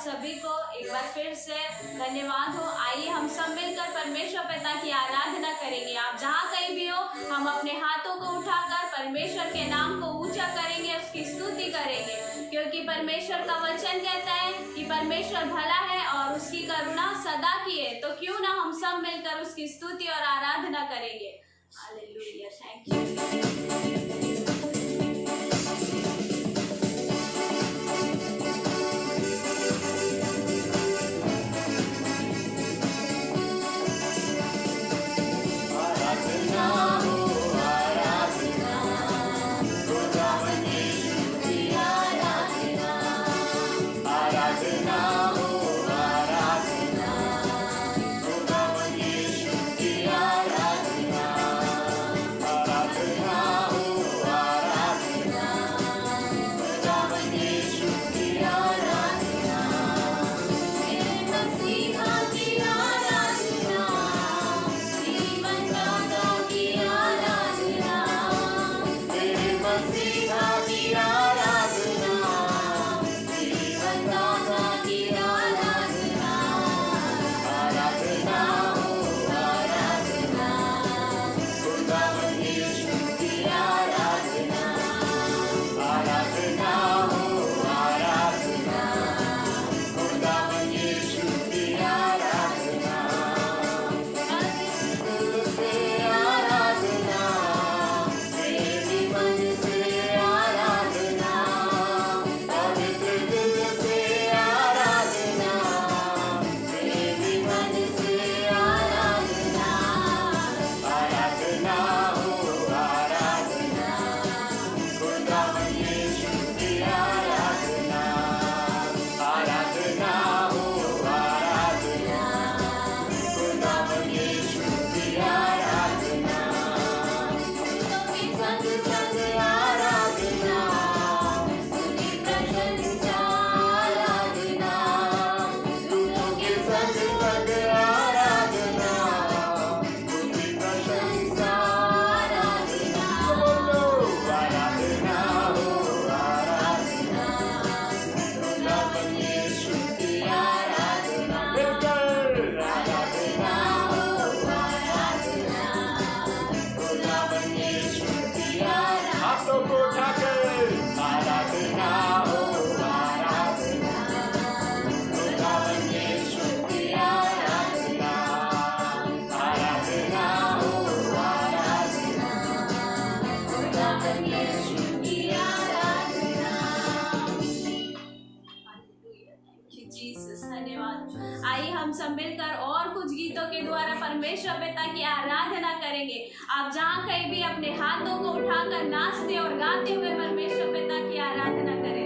सभी को एक बार फिर से धन्यवाद हो। आइए हम सब मिलकर परमेश्वर पिता की आराधना करेंगे। आप जहाँ कहीं भी हो, हम अपने हाथों को उठाकर परमेश्वर के नाम को ऊंचा करेंगे, उसकी स्तुति करेंगे, क्योंकि परमेश्वर का वचन कहता है कि परमेश्वर भला है और उसकी करुणा सदा की है। तो क्यों ना हम सब मिलकर उसकी स्तुति और आराधना करेंगे। Hallelujah, thank you. आइए हम सब मिलकर और कुछ गीतों के द्वारा परमेश्वर पिता की आराधना करेंगे। आप जहाँ कहीं भी अपने हाथों को उठाकर नाचते और गाते हुए परमेश्वर पिता की आराधना करें।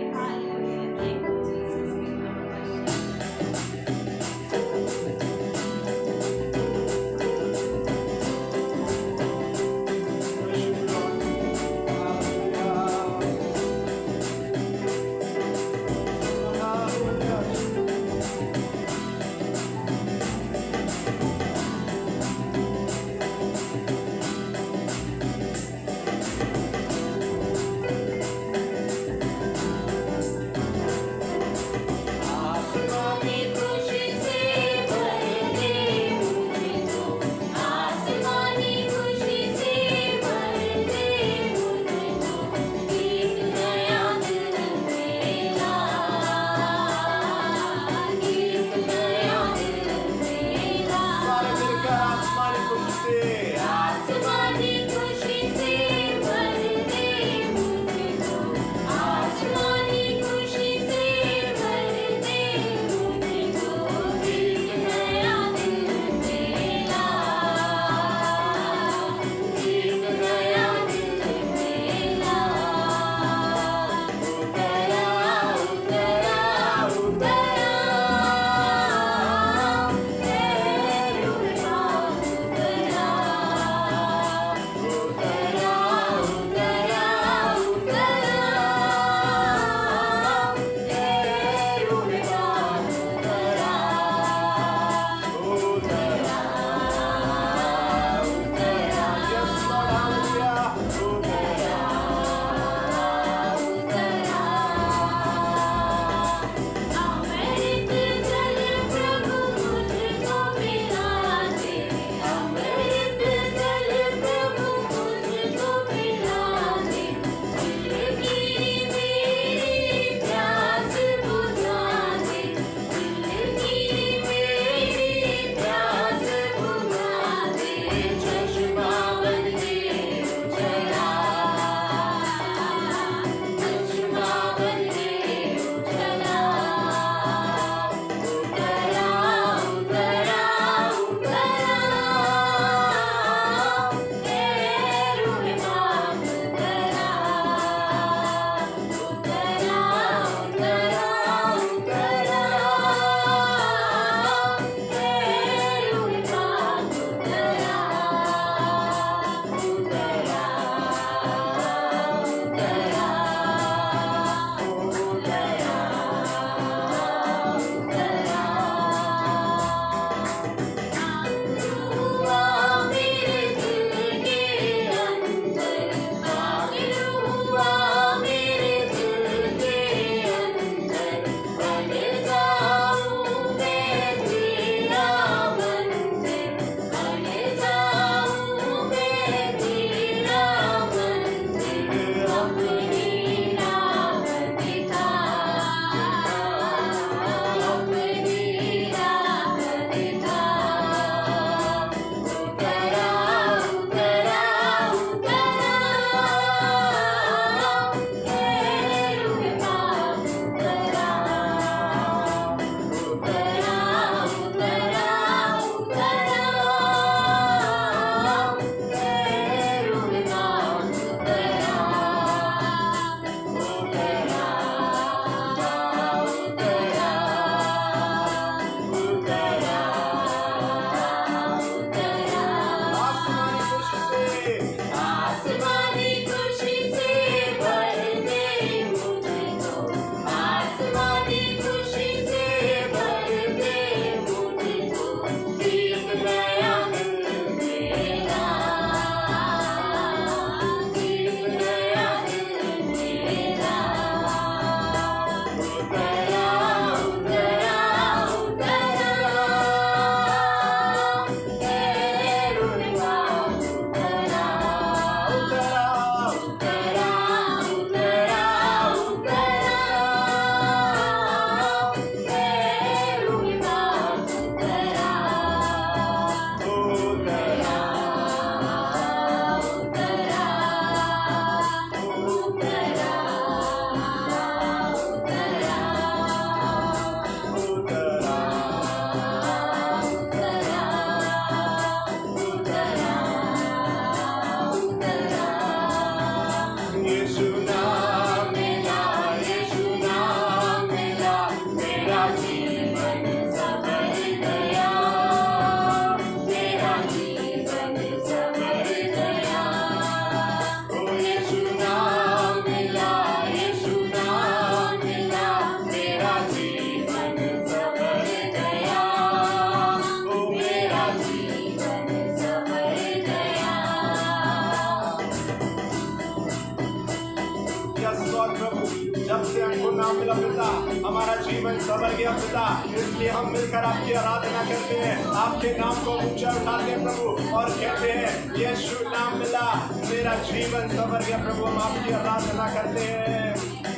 हालेलुया स्तोत्र प्रभु। जब से हमको नाम मिला पिता, हमारा जीवन संवर गया पिता, इसलिए हम मिलकर आपकी आराधना करते हैं, आपके नाम को ऊंचा उठाते हैं प्रभु और कहते हैं यीशु नाम मिला, मेरा जीवन संवर गया प्रभु। हम आपकी आराधना करते हैं।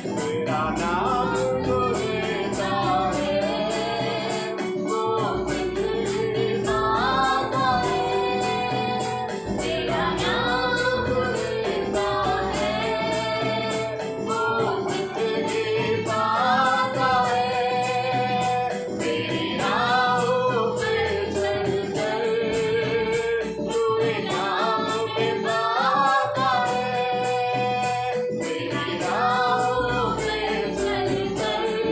मेरा नाम तो लेता है, वो जिंदगी पाता है। मेरा नाम तो लेता है, वो जिंदगी पाता है। मेरी राहों पे चलकर तू इनाम में पाता है। मेरी राहों पे चलकर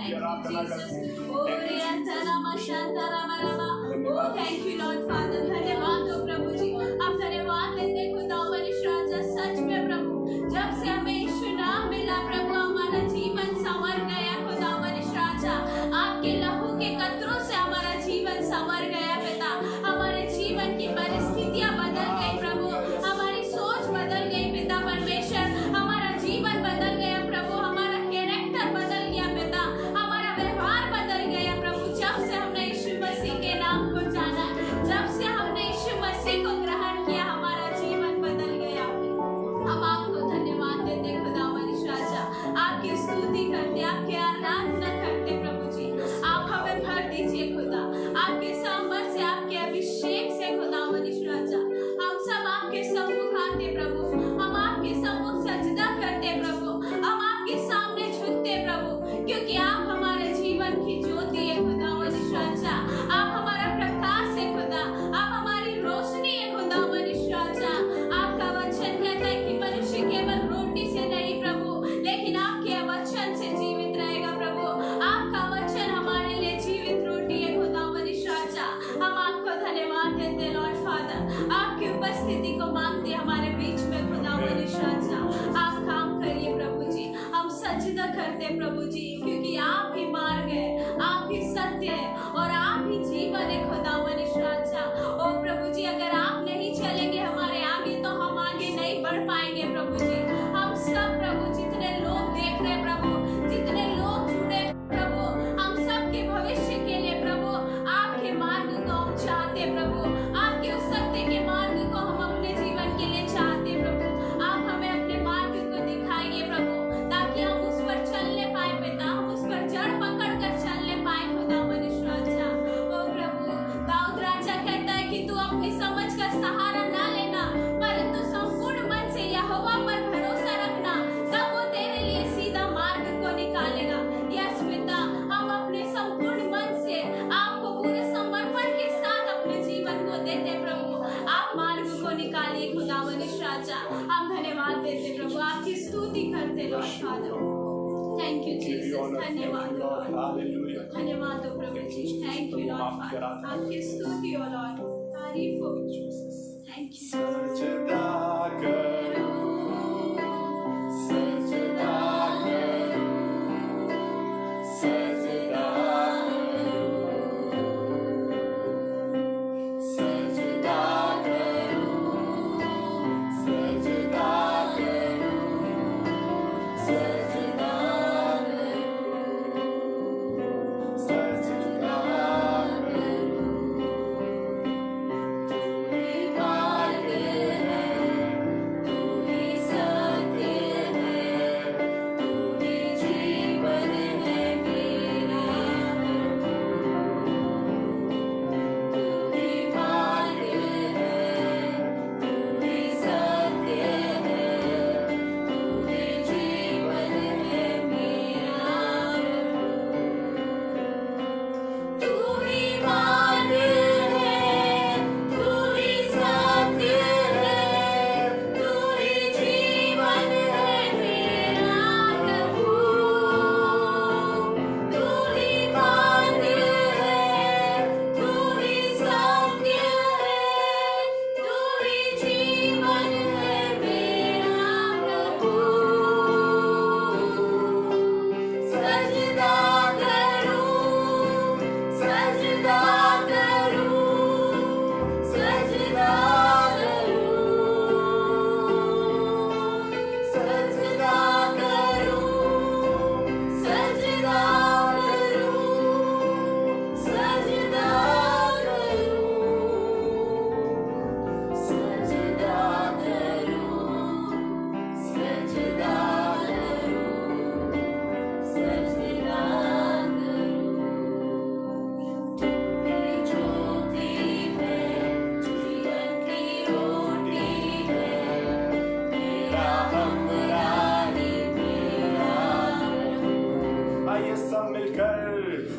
आपकी आराधना करते हैं। थैंक यू लॉर्ड फादर, धन्यवाद हो प्रभु जी। आप धन्यवाद देते खुदा मनीष राजा, सच में प्रभु जब से हमें यीशु नाम मिला प्रभु हमारा जीवन संवर गया खुदा मनीष राजा। आपके लहू के कतरों से हमारा जीवन संवर गया पिता। हमारे जीवन की परिस्थितियां बदल गई प्रभु, हमारी सोच बदल गई पिता परमेश्वर, हमारा जीवन बदल गया प्रभु, हमारा कैरेक्टर बदल गया पिता, हमारा व्यवहार बदल गया प्रभु। जब से हमने यीशु मसीह के नाम को जाना, जब से हमने यीशु मसीह को ग्रहण किया, हमारा जीवन बदल गया। हम आपको धन्यवाद देते खुदा मनीष राजा, आपकी स्तुति करते, आपकी आराधना करते प्रभु जी। आप हमें भर दीजिए खुदा आपके सामर्थ से, आपके अभिषेक से खुदा मनीष राजा। हम सब आपके सम्मुख आते प्रभु, हम आपके सम्मुख सजदा करते प्रभु, हम आपके सामने झुकते प्रभु, क्योंकि आप हमारे जीवन की ज्योति है खुदा मनीष राजा। आप हमारा प्रकाश है खुदा, आप हमारी रोशनी है खुदा मनीष राजा। आपका वचन कहता है कि मनुष्य केवल रोटी से नहीं प्रभु, लेकिन आपके वचन से जीवित रहेगा प्रभु। आपका वचन हमारे लिए जीवित रोटी है खुदा मनीष राजा। हम आपको धन्यवाद देते लॉर्ड फादर, आपकी उपस्थिति को मांगते हमारे बीच में खुदा मनीष राजा। आप काम करिए प्रभु जी, हम सजदा करते प्रभु जी, क्योंकि आप ही मार्ग है, आप ही सत्य है और आप ही जीवन है खुदा मनीष राजा। ओ प्रभु जी, अगर आप नहीं चलेंगे हमारे आगे तो हम आगे नहीं बढ़ पाएंगे प्रभु जी। हम सब प्रभु जितने लोग देख रहे प्रभु, जितने लोग जुड़े प्रभु, हम सब के भविष्य के लिए प्रभु आपके मार्ग को हम चाहते प्रभु, आपके उस सत्य के मार्ग को हम अपने जीवन के लिए चाहते प्रभु। आप हमें अपने मार्ग को दिखाइए प्रभु, ताकि हम उस पर चलने पाए पिता, हम उस पर जड़ पकड़ कर चलने पाए खुदा मनीष राजा। ओ प्रभु, दाऊद राजा कहता है कि तू अपनी समझ का सहारा ना लेना, परंतु संपूर्ण मन से यहोवा पर भरोसा रखना, तब वो तेरे लिए सीधा मार्ग को निकालेगा। यस पिता, हम अपने संपूर्ण मन से आपको पूरे समर्पण के साथ अपने जीवन को देते प्रभु। आप मार्ग को निकालिए खुदा मनीष राजा। हम धन्यवाद देते प्रभु, आपकी स्तुति करते Lord father. Thank you Jesus, धन्यवाद धन्यवाद हो प्रभु जी। थैंक यू लॉर्ड फादर, आपकी स्तुति हो लॉर्ड, तारीफ हो। Thank you. सजदा करूं, सजदा करूं, सजदा करूं, सजदा करूं, सजदा करूं, सजदा करूं, सजदा करूं। तू ही मार्ग है, तू ही सत्य है, तू ही जीवन है मेरा प्रभु। तू ही मार्ग है, तू ही सत्य है, तू ही जीवन है मेरा प्रभु। तू ही मार्ग है, तू ही सत्य है, तू ही जीवन है मेरा प्रभु। तू ही मार्ग है, तू ही सत्य है, तू ही जीवन है मेरा प्रभु। सजदा करूं, सजदा करूं, सजदा करूं, सजदा करूं, सजदा करूं, सजदा करूं, सजदा करूं, सजदा करूं, सजदा करूं। तू ही ज्योति है, जीवन की रोटी है, मेरा हमराही मेरा प्रभु। आइए सब मिलकर।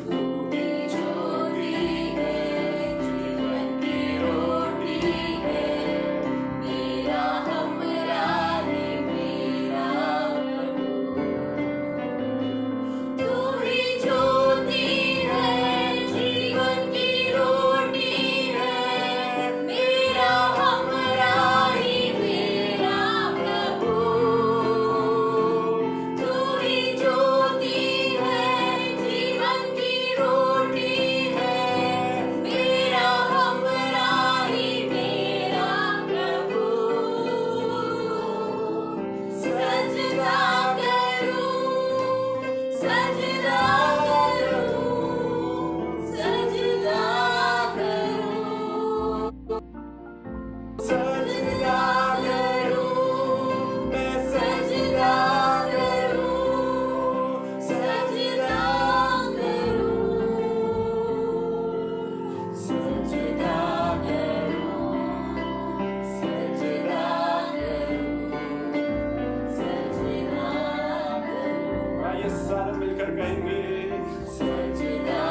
तू ही ज्योति है, जीवन की रोटी है, मेरा हमराही मेरा प्रभु। तू ही ज्योति सजदा सजदा करूं, मैं सजदा करूं, सजदा सजदा आइए सारे मिलकर कहेंगे सजदा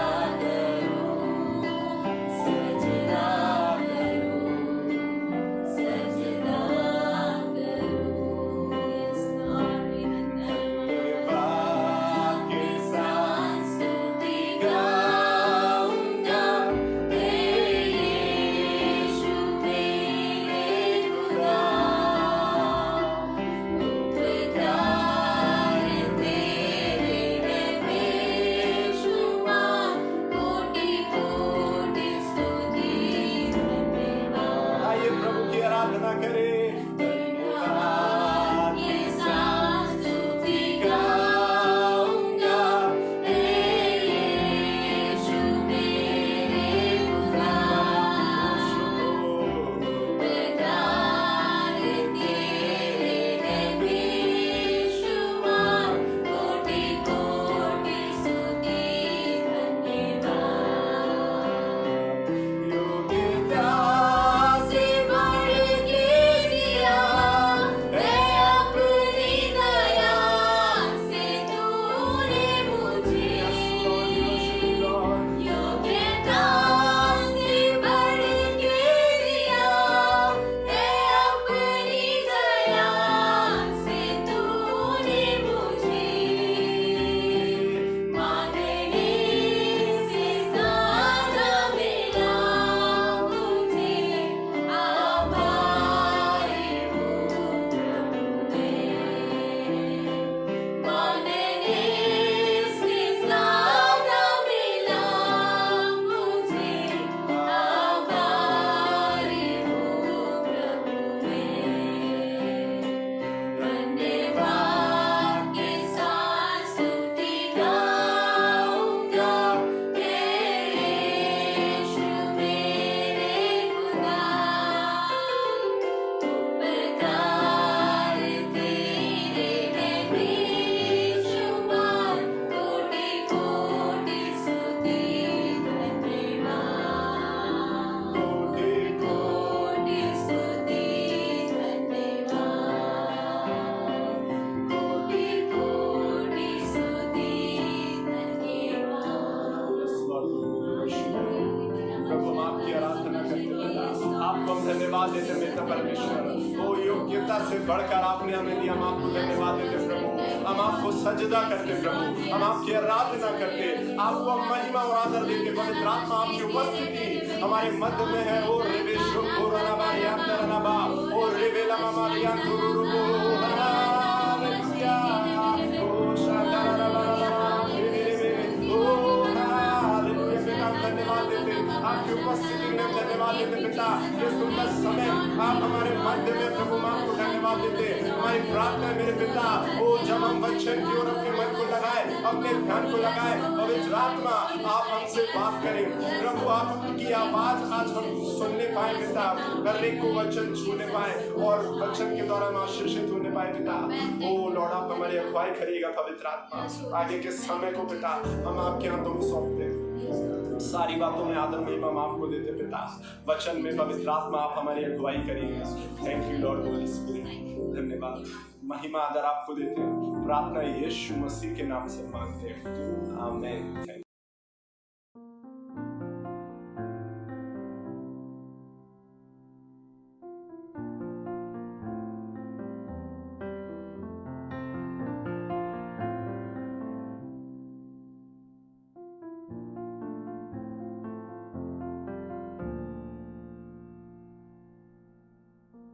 धन्यवाद देते पिता परमेश्वर। ओ योग्यता से बढ़कर आपने हमें दिया, हम आपको धन्यवाद देते प्रभु। हम आपको सजदा करते प्रभु, हम आपकी आराधना करते, आपको हम महिमा और आदर देते। पवित्र आत्मा आपकी उपस्थिति हमारे मध्य में है। ओ रेवेशो कोरनाबा यातरनाबा, ओ रेवेला मामारिया तुरुरुबो, हालेलुया। ओ शादाराबा, ओ हालेलुया। पिता धन्यवाद देते, आपकी उपस्थिति में धन्यवाद देते पिता। ये सुंदर समय आप हमारे मध्य में प्रभु, आपको धन्यवाद देते। हमारी प्रार्थना मेरे पिता, ओ जब हम वचन की ओर अपने मन को लगाए, अपने ध्यान को लगाए, पवित्र आत्मा आप हमसे बात करें प्रभु। आपकी आवाज आज हम सुनने पाए पिता, हर एक को वचन छूने पाए और वचन के द्वारा हम आशीषित होने पाए पिता। ओ लॉर्ड, आप हमारी अगुवाई करिएगा पवित्र आत्मा। आगे के समय को पिता हम आपके हाथों में सौंपते हैं। सारी बातों में आदर महिमा हम आपको देते पिता। वचन में पवित्र आत्मा आप हमारी अगुवाई करिएगा। Thank you Lord Holi spirit. धन्यवाद, महिमा आदर आपको देते हैं। प्रार्थना यीशु मसीह के नाम से मांगते हैं, आमीन।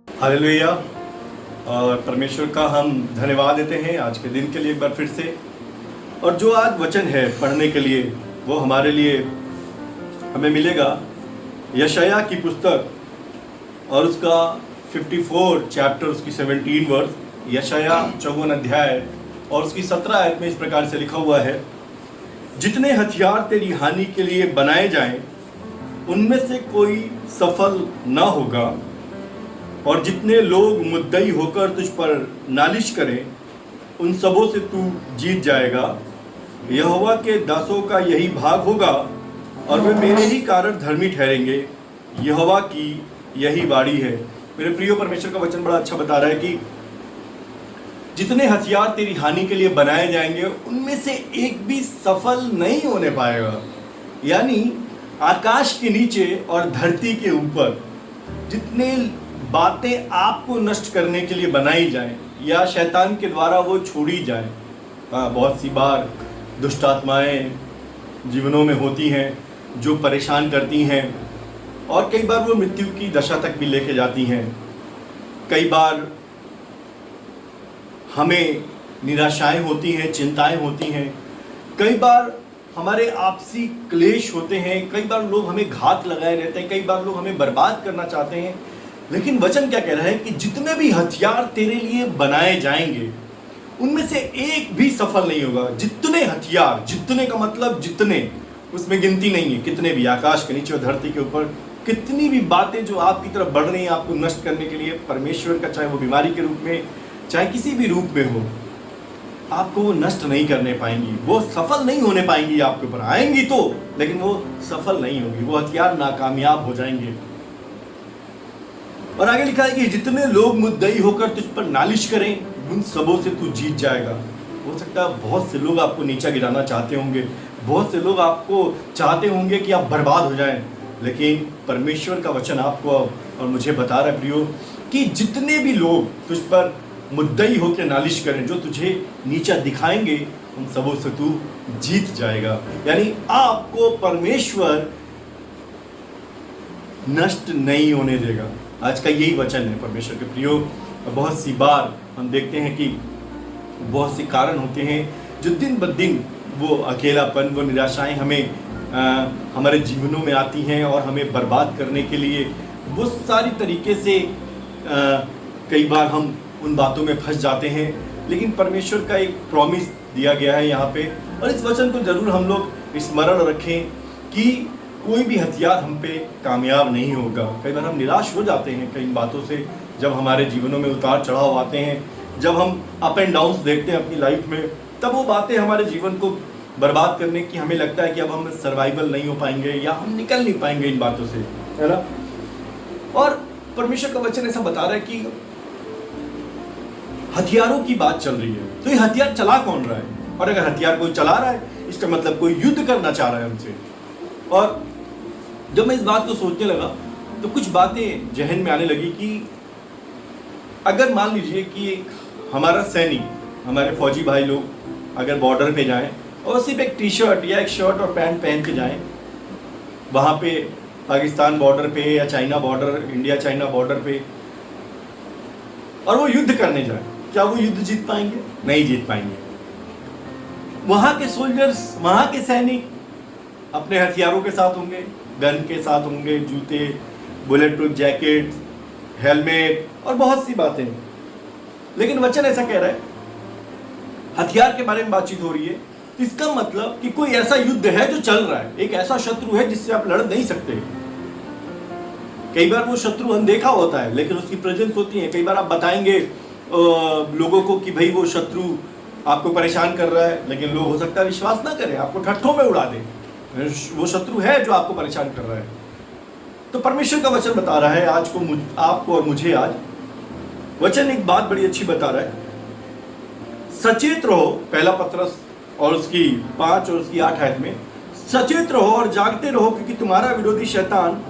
हालेलुया। और परमेश्वर का हम धन्यवाद देते हैं आज के दिन के लिए एक बार फिर से। और जो आज वचन है पढ़ने के लिए, वो हमारे लिए हमें मिलेगा यशाया की पुस्तक और उसका 54 चैप्टर, उसकी 17 वर्स। यशाया 54 अध्याय और उसकी 17 आयत में इस प्रकार से लिखा हुआ है, जितने हथियार तेरी हानि के लिए बनाए जाएं उनमें से कोई सफल ना होगा, और जितने लोग मुद्दई होकर तुझ पर नालिश करें उन सबों से तू जीत जाएगा। यहोवा के दासों का यही भाग होगा और वे मेरे ही कारण धर्मी ठहरेंगे। यहोवा की यही वाणी है। मेरे प्रियो, परमेश्वर का वचन बड़ा अच्छा बता रहा है कि जितने हथियार तेरी हानि के लिए बनाए जाएंगे उनमें से एक भी सफल नहीं होने पाएगा। यानी आकाश के नीचे और धरती के ऊपर जितने बातें आपको नष्ट करने के लिए बनाई जाएं या शैतान के द्वारा वो छोड़ी जाएं, बहुत सी बार दुष्ट आत्माएं जीवनों में होती हैं जो परेशान करती हैं, और कई बार वो मृत्यु की दशा तक भी लेके जाती हैं। कई बार हमें निराशाएं होती हैं, चिंताएं होती हैं, कई बार हमारे आपसी क्लेश होते हैं, कई बार लोग हमें घात लगाए रहते हैं, कई बार लोग हमें बर्बाद करना चाहते हैं। लेकिन वचन क्या कह रहा है कि जितने भी हथियार तेरे लिए बनाए जाएंगे उनमें से एक भी सफल नहीं होगा। जितने हथियार, जितने का मतलब जितने, उसमें गिनती नहीं है, कितने भी आकाश के नीचे और धरती के ऊपर कितनी भी बातें जो आपकी तरफ बढ़ रही हैं आपको नष्ट करने के लिए, परमेश्वर का, चाहे वो बीमारी के रूप में, चाहे किसी भी रूप में हो, आपको वो नष्ट नहीं करने पाएंगी, वो सफल नहीं होने पाएंगी। आपके ऊपर आएंगी तो, लेकिन वो सफल नहीं होगी, वो हथियार नाकामयाब हो जाएंगे। और आगे लिखा है कि जितने लोग मुद्दई होकर तुझ पर नालिश करें उन सबों से तू जीत जाएगा। हो सकता है बहुत से लोग आपको नीचा गिराना चाहते होंगे, बहुत से लोग आपको चाहते होंगे कि आप बर्बाद हो जाएं, लेकिन परमेश्वर का वचन आपको और मुझे बता रहा है प्रियो कि जितने भी लोग तुझ पर मुद्दई होकर नालिश करें, जो तुझे नीचा दिखाएंगे, उन सबों से तू जीत जाएगा। यानी आपको परमेश्वर नष्ट नहीं होने देगा। आज का यही वचन है परमेश्वर के प्रियो। बहुत सी बार हम देखते हैं कि बहुत से कारण होते हैं जो दिन ब दिन वो अकेलापन, वो निराशाएं हमारे जीवनों में आती हैं और हमें बर्बाद करने के लिए वो सारी तरीके से कई बार हम उन बातों में फंस जाते हैं। लेकिन परमेश्वर का एक प्रॉमिस दिया गया है यहाँ पे, और इस वचन को जरूर हम लोग स्मरण रखें कि कोई भी हथियार हम पे कामयाब नहीं होगा। कई बार हम निराश हो जाते हैं कई बातों से, जब हमारे जीवनों में उतार चढ़ाव आते हैं, जब हम अप एंड डाउन्स देखते हैं अपनी लाइफ में, तब वो बातें हमारे जीवन को बर्बाद करने की हमें लगता है कि अब हम सर्वाइवल नहीं हो पाएंगे या हम निकल नहीं पाएंगे इन बातों से, है ना। और परमेश्वर का वचन ऐसा बता रहा है कि हथियारों की बात चल रही है, तो ये हथियार चला कौन रहा है? और अगर हथियार कोई चला रहा है, इसका मतलब कोई युद्ध करना चाह रहा है हमसे। और जब मैं इस बात को सोचने लगा तो कुछ बातें जहन में आने लगी कि अगर मान लीजिए कि हमारा सैनिक, हमारे फौजी भाई लोग अगर बॉर्डर पे जाएं और सिर्फ एक टी शर्ट या एक शर्ट और पैंट पहन के जाएं वहाँ पे पाकिस्तान बॉर्डर पे या China border, India China border पे, और वो युद्ध करने जाए, क्या वो युद्ध जीत पाएंगे? नहीं जीत पाएंगे। वहाँ के सोल्जर्स, वहाँ के सैनिक अपने हथियारों के साथ होंगे, गन के साथ होंगे, जूते, बुलेट प्रूफ जैकेट, हेलमेट और बहुत सी बातें। लेकिन वचन ऐसा कह रहा है, हथियार के बारे में बातचीत हो रही है, इसका मतलब कि कोई ऐसा युद्ध है जो चल रहा है, एक ऐसा शत्रु है जिससे आप लड़ नहीं सकते। कई बार वो शत्रु अनदेखा होता है लेकिन उसकी प्रेजेंस होती है। कई बार आप बताएंगे लोगों को कि भाई वो शत्रु आपको परेशान कर रहा है, लेकिन लोग हो सकता है विश्वास ना करें, आपको ठट्ठों में उड़ा दें, वो शत्रु है जो आपको परेशान कर रहा है। तो परमेश्वर का वचन बता रहा है आज को आपको और मुझे, आज वचन एक बात बड़ी अच्छी बता रहा है, सचेत रहो। पहला पत्रस और उसकी 5 और उसकी 8 आयत में, सचेत रहो और जागते रहो क्योंकि तुम्हारा विरोधी शैतान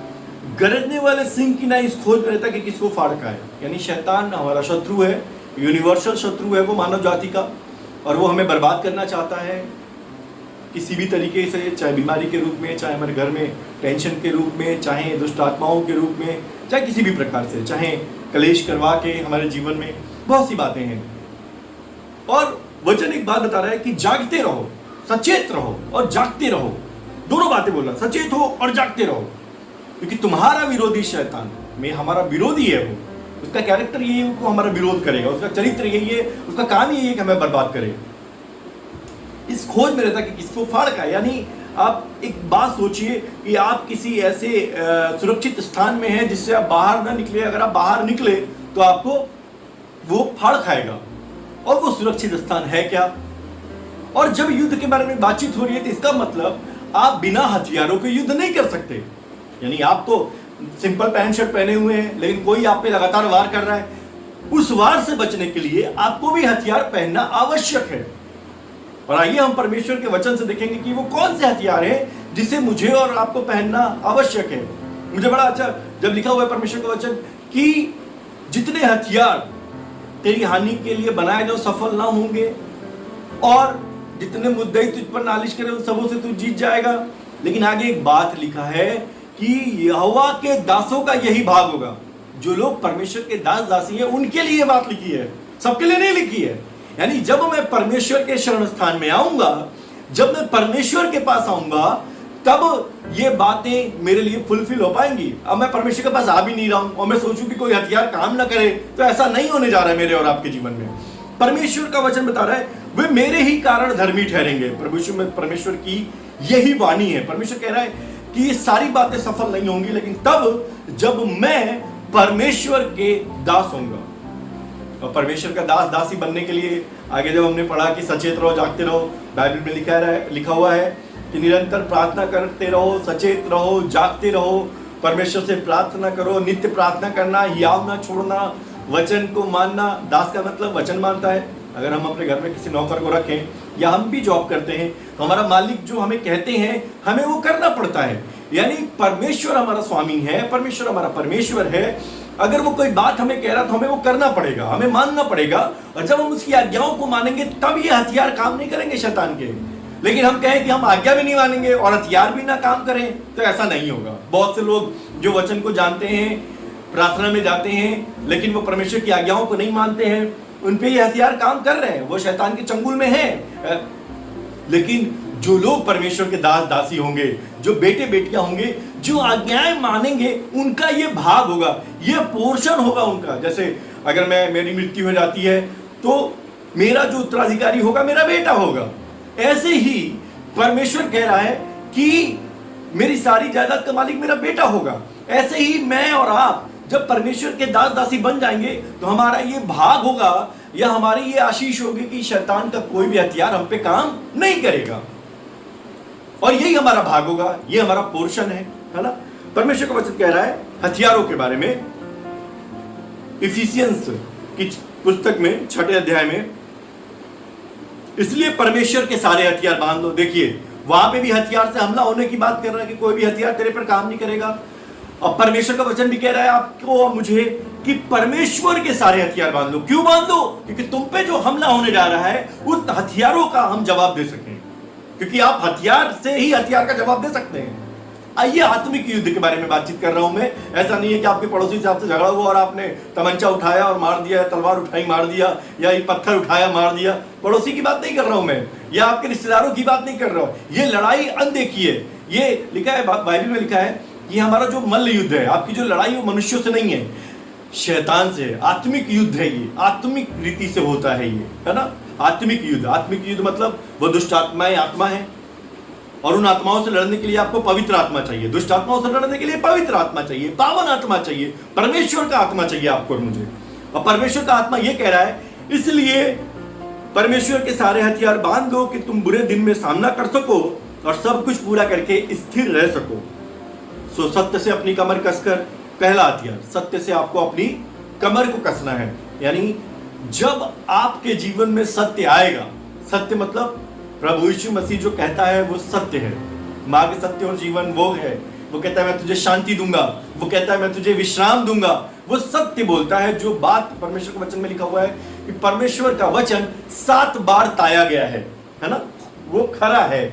गरजने वाले सिंह की ना इस खोज में रहता कि किसको फाड़ खाए। यानी शैतान हमारा शत्रु है, यूनिवर्सल शत्रु है वो मानव जाति का, और वो हमें बर्बाद करना चाहता है किसी भी तरीके से, चाहे बीमारी के रूप में, चाहे हमारे घर में टेंशन के रूप में, चाहे दुष्ट आत्माओं के रूप में, चाहे किसी भी प्रकार से, चाहे कलेश करवा के हमारे जीवन में बहुत सी बातें हैं। और वचन एक बात बता रहा है कि जागते रहो, सचेत रहो और जागते रहो, दोनों बातें बोल रहा, सचेत हो और जागते रहो क्योंकि तुम्हारा विरोधी शैतान में, हमारा विरोधी है वो, उसका कैरेक्टर यही है, वो हमारा विरोध करेगा, उसका चरित्र यही है, उसका काम यही है कि हमें बर्बाद करे। इस खोज में रहता कि किसको फाड़ का। यानी आप एक बात सोचिए कि आप किसी ऐसे सुरक्षित स्थान में हैं जिससे आप बाहर ना निकले। अगर आप बाहर निकले तो आपको वो फाड़ खाएगा, और वो सुरक्षित स्थान है क्या? और जब युद्ध के बारे में बातचीत हो रही है तो इसका मतलब आप बिना हथियारों के युद्ध नहीं कर सकते। यानी आप तो सिंपल पैंट शर्ट पहने हुए हैं, लेकिन कोई आप पे लगातार वार कर रहा है। उस वार से बचने के लिए आपको भी हथियार पहनना आवश्यक है। और आइए हम परमेश्वर के वचन से देखेंगे कि वो कौन से हथियार हैं जिसे मुझे और आपको पहनना आवश्यक है। मुझे बड़ा अच्छा जब लिखा हुआ है परमेश्वर का वचन कि जितने हथियार तेरी हानि के लिए बनाए जो सफल ना होंगे, और जितने मुद्दे तुझ पर नालिश करे उन सबों से तू जीत जाएगा। लेकिन आगे एक बात लिखा है कि यहोवा के दासों का यही भाग होगा। जो लोग परमेश्वर के दास दासी हैं उनके लिए बात लिखी है, सबके लिए नहीं लिखी है। यानी जब मैं परमेश्वर के शरण स्थान में आऊंगा, जब मैं परमेश्वर के पास आऊंगा, तब ये बातें मेरे लिए फुलफिल हो पाएंगी। अब मैं परमेश्वर के पास आ भी नहीं रहा हूं और मैं सोचूं कि कोई हथियार काम ना करे, तो ऐसा नहीं होने जा रहा है मेरे और आपके जीवन में। परमेश्वर का वचन बता रहा है वे मेरे ही कारण धर्मी ठहरेंगे। परमेश्वर की यही वाणी है। परमेश्वर कह रहा है कि ये सारी बातें सफल नहीं होंगी, लेकिन तब जब मैं परमेश्वर के दास होऊंगा। और परमेश्वर का दास दासी बनने के लिए आगे जब हमने पढ़ा कि सचेत रहो, जागते रहो, बाइबल में लिखा हुआ है कि निरंतर प्रार्थना करते रहो, सचेत रहो, जागते रहो, परमेश्वर से प्रार्थना करो, नित्य प्रार्थना करना, हियाव ना छोड़ना, वचन को मानना। दास का मतलब वचन मानता है। अगर हम अपने घर में किसी नौकर को रखें या हम भी जॉब करते हैं तो हमारा मालिक जो हमें कहते हैं हमें वो करना पड़ता है। यानी परमेश्वर हमारा स्वामी है, परमेश्वर हमारा परमेश्वर है। अगर वो कोई बात हमें कह रहा तो हमें वो करना पड़ेगा, हमें मानना पड़ेगा। और जब हम उसकी आज्ञाओं को मानेंगे तब ये हथियार काम नहीं करेंगे शैतान के। लेकिन हम कहें कि हम आज्ञा भी नहीं मानेंगे और हथियार भी ना काम करें, तो ऐसा नहीं होगा। बहुत से लोग जो वचन को जानते हैं, प्रार्थना में जाते हैं, लेकिन वो परमेश्वर की आज्ञाओं को नहीं मानते हैं, उन पे ये हथियार काम कर रहे हैं, वो शैतान के चंगुल में हैं। लेकिन जो लोग परमेश्वर के दास दासी होंगे, जो बेटे बेटियां होंगे, जो आज्ञाएं मानेंगे, उनका ये भाग होगा, ये पोर्शन होगा उनका। जैसे अगर मेरी मृत्यु हो जाती है तो मेरा जो उत्तराधिकारी होगा मेरा बेटा होगा। ऐसे ही परमेश्वर कह रहा है कि मेरी सारी जायदाद का मालिक मेरा बेटा होगा। ऐसे ही मैं और आप जब परमेश्वर के दास दासी बन जाएंगे तो हमारा ये भाग होगा या हमारी ये आशीष होगी कि शैतान का कोई भी हथियार हम पे काम नहीं करेगा। और यही हमारा भाग होगा, ये हमारा पोर्शन है ना। परमेश्वर का वचन कह रहा है हथियारों के बारे में इफिसियंस की पुस्तक में 6 अध्याय में, इसलिए परमेश्वर के सारे हथियार बांध लो। देखिए वहां पे भी हथियार से हमला होने की बात कर रहा है कि कोई भी हथियार तेरे पर काम नहीं करेगा। और परमेश्वर का वचन भी कह रहा है आपको और मुझे कि परमेश्वर के सारे हथियार बांध लो। क्यों बांध लो? क्योंकि तुम पे जो हमला होने जा रहा है उस हथियारों का हम जवाब दे सकें, क्योंकि आप हथियार से ही हथियार का जवाब दे सकते हैं। आइए आत्मिक युद्ध के बारे में बातचीत कर रहा हूं मैं। ऐसा नहीं है कि आपके पड़ोसी से आपसे झगड़ा हुआ और आपने तमंचा उठाया और मार दिया, तलवार उठाई मार दिया, या एक पत्थर उठाया मार दिया। पड़ोसी की बात नहीं कर रहा हूं मैं, या आपके रिश्तेदारों की बात नहीं कर रहा हूं। ये लड़ाई अनदेखी है। ये लिखा है बाइबल में, लिखा है कि हमारा जो मल्ल युद्ध है, आपकी जो लड़ाई वो मनुष्यों से नहीं है, शैतान से है। आत्मिक युद्ध है ये, आत्मिक रीति से होता है ये, है ना। आत्मिक युद्ध मतलब वो दुष्ट आत्माएं आत्मा है, और उन आत्माओं से लड़ने के लिए आपको पवित्र आत्मा चाहिए। दुष्ट आत्माओं से लड़ने के लिए पवित्र आत्मा चाहिए, पावन आत्मा चाहिए, परमेश्वर का आत्मा चाहिए आपको और मुझे। और परमेश्वर का आत्मा ये कह रहा है, इसलिए परमेश्वर के सारे हथियार बांध दो कि तुम बुरे दिन में सामना कर सको और सब कुछ पूरा करके स्थिर रह सको। सो सत्य से अपनी कमर कसकर, पहला हथियार सत्य से आपको अपनी कमर को कसना है। यानी जब आपके जीवन में सत्य आएगा, सत्य मतलब प्रभु यीशु मसीह जो कहता है वो सत्य है। मार्ग, सत्य और जीवन वो है। वो कहता है मैं तुझे शांति दूंगा, वो कहता है मैं तुझे विश्राम दूंगा। वो सत्य बोलता है। जो बात परमेश्वर के वचन में लिखा हुआ है कि परमेश्वर का वचन 7 बार ताया गया है ना, वो खरा है।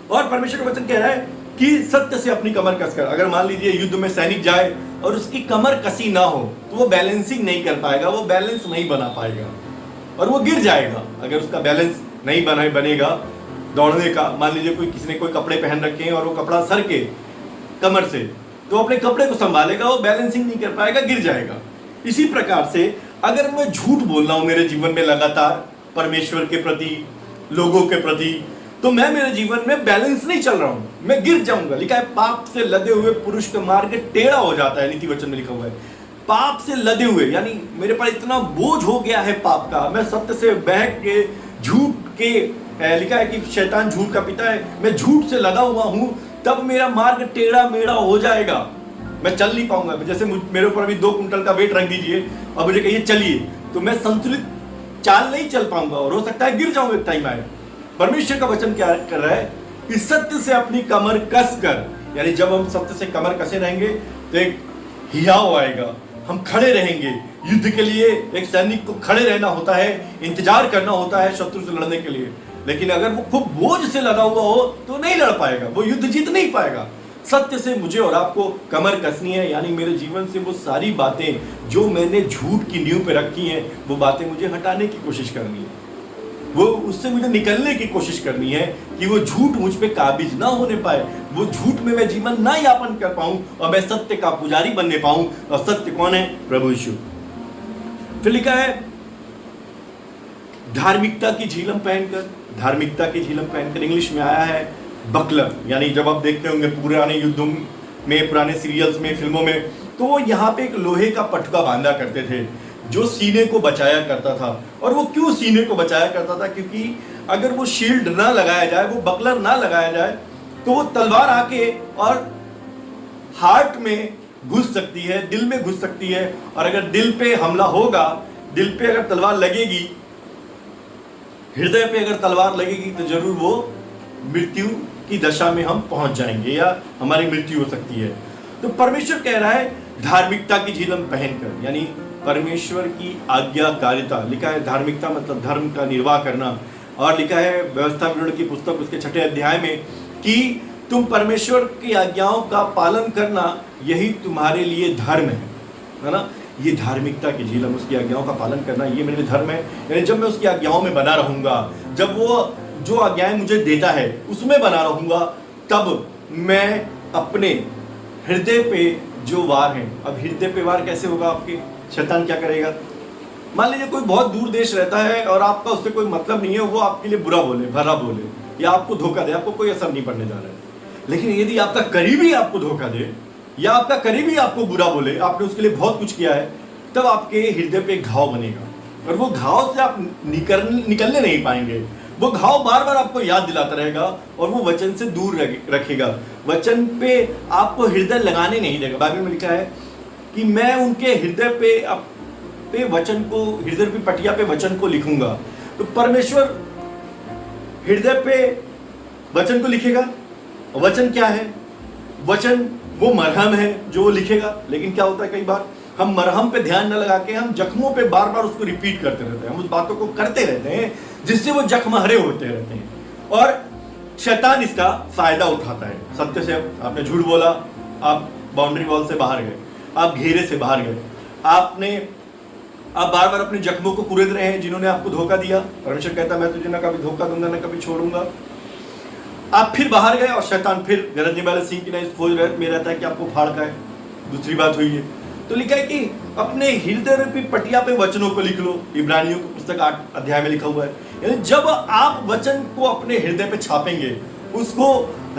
और परमेश्वर का वचन कह रहा है कि सत्य से अपनी कमर कसकर। अगर मान लीजिए युद्ध में सैनिक जाए और उसकी कमर कसी ना हो तो वो बैलेंसिंग नहीं कर पाएगा, वो बैलेंस नहीं बना पाएगा और वो गिर जाएगा। अगर उसका बैलेंस नहीं बनेगा दौड़ने का, मान लीजिए किसी ने कोई कपड़े पहन रखे हैं और वो कपड़ा सर के कमर से, तो अपने कपड़े को संभालेगा, वो बैलेंसिंग नहीं कर पाएगा, गिर जाएगा। इसी प्रकार से अगर मैं झूठ बोल रहा हूं मेरे जीवन में लगातार परमेश्वर के प्रति, लोगों के प्रति, तो मैं मेरे जीवन में बैलेंस नहीं चल रहा हूं, मैं गिर जाऊंगा। लिखा है पाप से लदे हुए पुरुष का मार्ग टेढ़ा हो जाता है, नीति वचन में लिखा हुआ है। पाप से लदे हुए यानी मेरे पर इतना बोझ हो गया है पाप का, मैं सत्य से बहक के झूठ के, लिखा है कि शैतान झूठ का पिता है, मैं झूठ से लगा हुआ हूं, तब मेरा मार्ग टेढ़ा मेढ़ा हो जाएगा, मैं चल नहीं पाऊंगा। जैसे मेरे ऊपर अभी 2 कुंटल का वेट रख दीजिए और मुझे कहिए चलिए, तो मैं संतुलित चाल नहीं चल पाऊंगा और हो सकता है गिर जाऊंगा एक टाइम आए। परमेश्वर का वचन क्या कर रहा है कि सत्य से अपनी कमर कस कर, यानी जब हम सत्य से कमर कसे रहेंगे तो एक हियाव आएगा, हम खड़े रहेंगे। युद्ध के लिए एक सैनिक को खड़े रहना होता है, इंतजार करना होता है शत्रु से लड़ने के लिए, लेकिन अगर वो खूब बोझ से लगा हुआ हो तो नहीं लड़ पाएगा, वो युद्ध जीत नहीं पाएगा। सत्य से मुझे और आपको कमर कसनी है, यानी मेरे जीवन से वो सारी बातें जो मैंने झूठ की नींव पे रखी हैं, वो बातें मुझे हटाने की कोशिश करनी है, वो उससे मुझे निकलने की कोशिश करनी है कि वो झूठ मुझ पे काबिज ना होने पाए, वो झूठ में मैं जीवन ना यापन कर पाऊं और मैं सत्य का पुजारी बनने पाऊं। और सत्य कौन है? प्रभु यीशु। फिर लिखा है धार्मिकता की झीलम पहनकर, धार्मिकता की झीलम पहनकर इंग्लिश में आया है बकलर, यानी जब आप देखते होंगे पुराने युद्धों में, पुराने सीरियल्स में, फिल्मों में, तो वो यहाँ पे एक लोहे का पटका बांधा करते थे जो सीने को बचाया करता था। और वो क्यों सीने को बचाया करता था? क्योंकि अगर वो शील्ड ना लगाया जाए, वो बकलर ना लगाया जाए, तो वो तलवार आके और हार्ट में घुस सकती है, दिल में घुस सकती है, और अगर दिल पे हमला होगा, दिल पे अगर तलवार लगेगी, हृदय पे अगर तलवार लगेगी, तो जरूर वो मृत्यु की दशा में हम पहुंच जाएंगे या हमारी मृत्यु हो सकती है। तो परमेश्वर कह रहा है धार्मिकता की झिलम पहनकर, यानी परमेश्वर की आज्ञाकारिता। लिखा है धार्मिकता मतलब धर्म का निर्वाह करना, और लिखा है व्यवस्था विवरण की पुस्तक उसके 6ठे अध्याय में कि तुम परमेश्वर की आज्ञाओं का पालन करना, यही तुम्हारे लिए धर्म है ना। ये धार्मिकता की झिलम, उसकी आज्ञाओं का पालन करना, ये मेरे लिए धर्म है। यानी जब मैं उसकी आज्ञाओं में बना रहूंगा, जब वो जो आज्ञाएं मुझे देता है उसमें बना रहूंगा, तब मैं अपने हृदय पे जो वार हैं, अब हृदय पे वार कैसे होगा आपके? शैतान क्या करेगा? मान लीजिए कोई बहुत दूर देश रहता है और आपका उससे कोई मतलब नहीं है, वो आपके लिए बुरा बोले, भला बोले, या आपको धोखा दे, आपको कोई असर नहीं पड़ने जा रहा है। लेकिन यदि आपका करीबी आपको धोखा दे या आपका करीबी आपको बुरा बोले, आपने उसके लिए बहुत कुछ किया है, तब आपके हृदय पे घाव बनेगा, और वो घाव से आप निकलने नहीं पाएंगे। वो घाव बार बार आपको याद दिलाता रहेगा और वो वचन से दूर रखेगा, वचन पे आपको हृदय लगाने नहीं देगा। बाइबल में लिखा है कि मैं उनके हृदय पे वचन को, हृदय की पटिया पे वचन को लिखूंगा। तो परमेश्वर हृदय पे वचन को लिखेगा। वचन क्या है? वचन वो मरहम है जो वो लिखेगा। लेकिन क्या होता है, कई बार हम मरहम पे ध्यान न लगा के हम जख्मों पे बार बार उसको रिपीट करते रहते हैं, हम उस बातों को करते रहते हैं जिससे वो जख्म हरे होते रहते हैं, और शैतान इसका फायदा उठाता है। सत्य से आपने झूठ बोला, आप बाउंड्री वॉल से बाहर गए, आप घेरे से बाहर गए, आप बार बार अपने जख्मों को कुरेद रहे हैं जिन्होंने आपको धोखा दिया। परमेश्वर कहता है मैं तुझे ना कभी धोखा दूंगा, ना कभी छोड़ूंगा। आप फिर बाहर गए और शैतान फिर गरजने वाले सिंह की नहीं फौज में रहता है कि आपको फाड़ का है। दूसरी बात हुई है, तो लिखा है कि अपने हृदय रूपी पटिया पे वचनों को लिख लो। इब्रानियों की पुस्तक 8 अध्याय में लिखा हुआ है। यानी जब आप वचन को अपने हृदय पे छापेंगे, उसको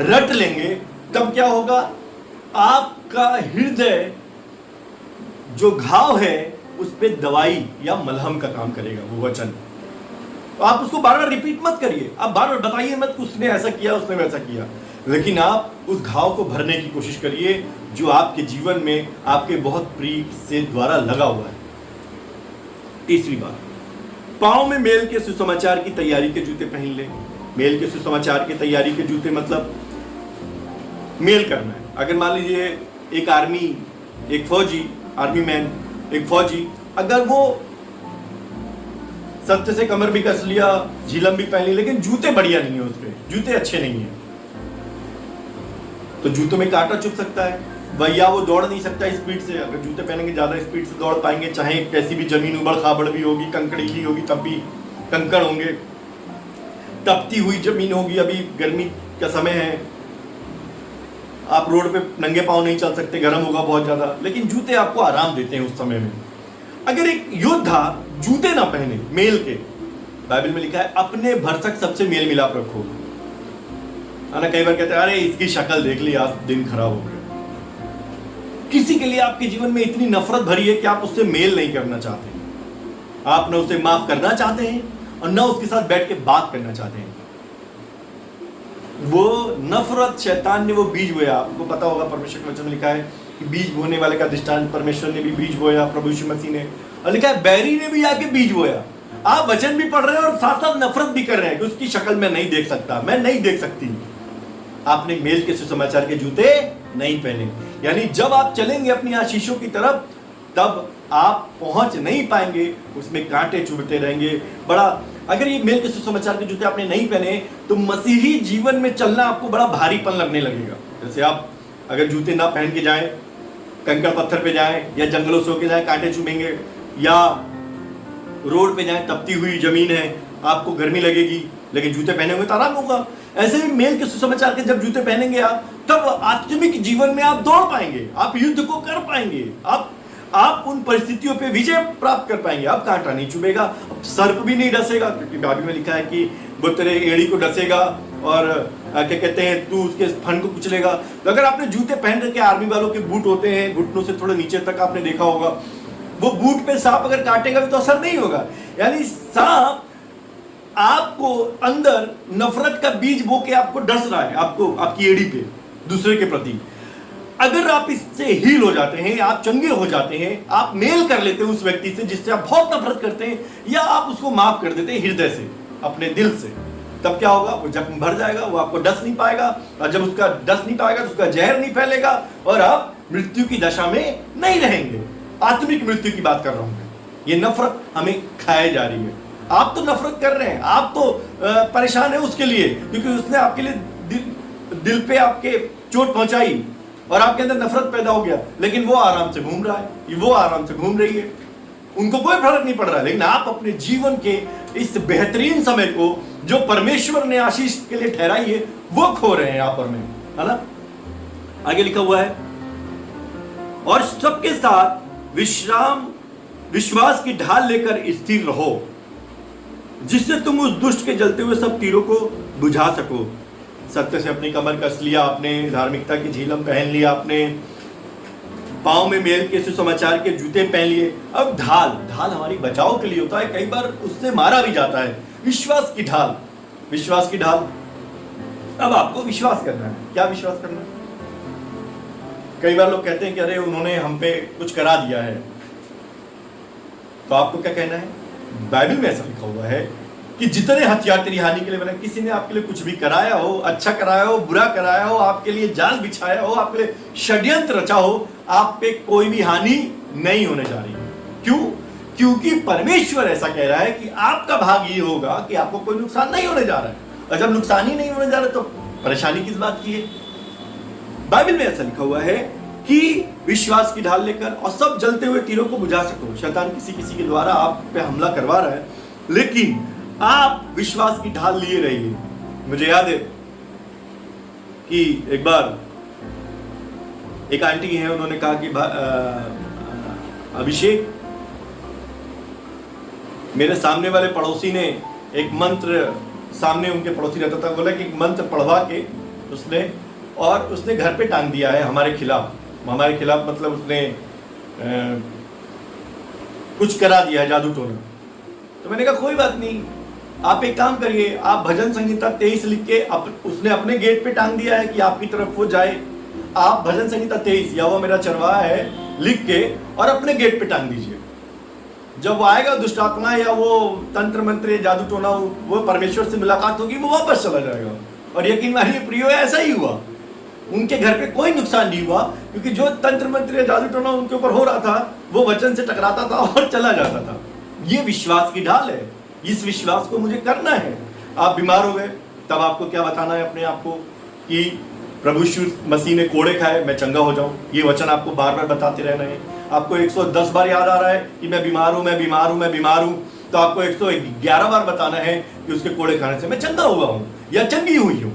रट लेंगे, तब क्या होगा? आपका हृदय जो घाव है उस पे दवाई या मलहम का काम करेगा वो वचन। तो आप उसको बार बार रिपीट मत करिए, आप बार बार बताइए मत कि उसने ऐसा किया, उसने वैसा किया, लेकिन आप उस घाव को भरने की कोशिश करिए जो आपके जीवन में आपके बहुत प्रिय से द्वारा लगा हुआ है। तीसरी बात, पांव में मेल के सुसमाचार की तैयारी के जूते पहन ले। मेल के सुसमाचार की तैयारी के जूते मतलब मेल करना है। अगर मान लीजिए एक आर्मी, एक फौजी, आर्मी मैन, एक फौजी, अगर वो सत्य से कमर भी कस लिया, झिलम भी पहन ली, लेकिन जूते बढ़िया नहीं है, उसके जूते अच्छे नहीं है, तो जूतों में कांटा चुभ सकता है, भैया वो दौड़ नहीं सकता स्पीड से। अगर जूते पहनेंगे ज्यादा स्पीड से दौड़ पाएंगे, चाहे कैसी भी जमीन उबड़ खाबड़ भी होगी, कंकड़ीली होगी, तब भी कंकड़ होंगे, तपती हुई जमीन होगी, अभी गर्मी का समय है, आप रोड पे नंगे पांव नहीं चल सकते, गर्म होगा बहुत ज्यादा, लेकिन जूते आपको आराम देते हैं उस समय में। अगर एक योद्धा जूते ना पहने मेल के, बाइबल में लिखा है अपने भरसक सबसे मेल मिलाप रखो। है ना, कई बार कहते हैं अरे इसकी शक्ल देख ली, आज दिन खराब हो गया। किसी के लिए आपके जीवन में इतनी नफरत भरी है कि आप उससे मेल नहीं करना चाहते, आप न उसे माफ करना चाहते हैं और न उसके साथ बैठ के बात करना चाहते हैं। वो नफरत शैतान ने वो बीज बोया। आपको पता होगा परमेश्वर के वचन में लिखा है कि बीज बोने वाले का दृष्टांत परमेश्वर ने भी बीज बोया, प्रभु यीशु मसीह ने, और लिखा है बैरी ने भी आके बीज बोया। आप वचन भी पढ़ रहे हैं और साथ साथ नफरत भी कर रहे हैं कि उसकी शक्ल मैं नहीं देख सकता, मैं नहीं देख सकती। आपने मेल के सुसमाचार के जूते नहीं पहने, यानी जब आप चलेंगे अपनी आशीषों की तरफ तब आप पहुंच नहीं पाएंगे, उसमें कांटे चुभते रहेंगे। बड़ा अगर ये मेल के सुसमाचार के जूते आपने नहीं पहने तो मसीही जीवन में चलना आपको बड़ा भारीपन लगने लगेगा। जैसे आप अगर जूते ना पहन के जाएं, कंकड़ पत्थर पे जाएं या जंगलों से होके जाएं, कांटे चुभेंगे, या रोड पे जाएं, तपती हुई जमीन है, आपको गर्मी लगेगी, लेकिन जूते पहने हुए तो आराम होगा। ऐसे ही मेल के सुसमाचार के जब जूते पहनेंगे आप, तब आत्मिक जीवन में आप दौड़ पाएंगे, आप युद्ध को कर पाएंगे, आप उन परिस्थितियों पे विजय प्राप्त कर पाएंगे। आप कांटा नहीं चुभेगा, सर्प भी नहीं डसेगा, क्योंकि बाइबल में लिखा है कि वो तेरे एड़ी को डसेगा और क्या कहते हैं तू उसके फन को कुचलेगा। तो अगर आपने जूते पहन रखे, आर्मी वालों के बूट होते हैं घुटनों से थोड़े नीचे तक, आपने देखा होगा, वो बूट पे सांप अगर काटेगा तो असर नहीं होगा। यानी सांप आपको अंदर नफरत का बीज बो के आपको डस रहा है, आपको आपकी एड़ी पे दूसरे के प्रति। अगर आप इससे हील हो जाते हैं, आप चंगे हो जाते हैं, आप मेल कर लेते हैं उस व्यक्ति से जिससे आप बहुत नफरत करते हैं, या आप उसको माफ कर देते हैं हृदय से, अपने दिल से, तब क्या होगा, वो जख्म भर जाएगा, वो आपको डस नहीं पाएगा, और जब उसका डस नहीं पाएगा तो उसका जहर नहीं फैलेगा और आप मृत्यु की दशा में नहीं रहेंगे। आत्मिक मृत्यु की बात कर रहा हूं मैं। ये नफरत हमें खाए जा रही है। आप तो नफरत कर रहे हैं, आप तो परेशान है उसके लिए, क्योंकि उसने आपके लिए दिल पे आपके चोट पहुंचाई और आपके अंदर नफरत पैदा हो गया, लेकिन वो आराम से घूम रहा है, वो आराम से घूम रही है, उनको कोई फर्क नहीं पड़ रहा है। लेकिन आप अपने जीवन के इस बेहतरीन समय को जो परमेश्वर ने आशीष के लिए ठहराई है, वो खो रहे हैं यहाँ पर में, है ना। आगे लिखा हुआ है, और सबके साथ विश्वास की ढाल लेकर स्थिर रहो, जिससे तुम उस दुष्ट के जलते हुए सब तीरों को बुझा सको। सत्य से अपनी कमर कस लिया आपने, धार्मिकता की झीलम पहन लिया आपने, पांव में मेल के सुसमाचार के जूते पहन लिए। अब ढाल हमारी बचाव के लिए होता है, कई बार उससे मारा भी जाता है। विश्वास की ढाल, विश्वास की ढाल। अब आपको विश्वास करना है। क्या विश्वास करना है? कई बार लोग कहते हैं कि अरे उन्होंने हम पे कुछ करा दिया है, तो आपको क्या कहना है? बाइबल में ऐसा लिखा हुआ है कि जितने हथियार तेरी हानि के लिए बने, किसी ने आपके लिए कुछ भी कराया हो, अच्छा कराया हो, बुरा कराया हो, आपके लिए जाल बिछाया हो, आपके लिए षड्यंत्र रचा हो, आप पे कोई भी हानि नहीं होने जा रही। क्यों? क्योंकि परमेश्वर ऐसा कह रहा है कि आपका भाग ये होगा कि आपको कोई नुकसान नहीं होने जा रहा है। और जब नुकसान ही नहीं होने जा रहा तो परेशानी किस बात की है? बाइबल में ऐसा लिखा हुआ है कि विश्वास की ढाल लेकर और सब जलते हुए तीरों को बुझा सको। शैतान किसी के द्वारा आप पे हमला करवा रहा है, लेकिन आप विश्वास की ढाल लिए रहिए। मुझे याद है कि एक बार एक आंटी है, उन्होंने कहा कि अभिषेक, मेरे सामने वाले पड़ोसी ने एक मंत्र, सामने उनके पड़ोसी रहता था, बोला कि एक मंत्र पढ़वा के उसने घर पे टांग दिया है हमारे खिलाफ मतलब उसने कुछ करा दिया है, जादू टोना। तो मैंने कहा कोई बात नहीं, आप एक काम करिए, आप भजन संहिता 23 लिख के उसने अपने गेट पे टांग दिया है कि आपकी तरफ वो जाए, आप भजन संहिता 23 या वो मेरा चरवाहा है लिख के और अपने गेट पे टांग दीजिए। जब वो आएगा दुष्ट आत्मा या वो तंत्र मंत्र जादू टोना, वो परमेश्वर से मुलाकात होगी, वो वापस चला जाएगा। और यकीन मानिए प्रियो, ऐसा ही हुआ। उनके घर पे कोई नुकसान नहीं हुआ, क्योंकि जो तंत्र मंत्र या जादू टोना उनके ऊपर हो रहा था, वो वचन से टकराता था और चला जाता था। ये विश्वास की ढाल है। इस विश्वास को मुझे करना है। आप बीमार हो गए, तब आपको क्या बताना है अपने आप को कि प्रभु यीशु मसीह ने कोड़े खाए, मैं चंगा हो जाऊं। ये वचन आपको बार बार बताते रहना है। आपको 110 बार याद आ रहा है कि मैं बीमार हूं, मैं बीमार हूं, मैं बीमार हूं, तो आपको 111 बार बताना है कि उसके कोड़े खाने से मैं चंगा हुआ हूं या चंगी हुई हूं।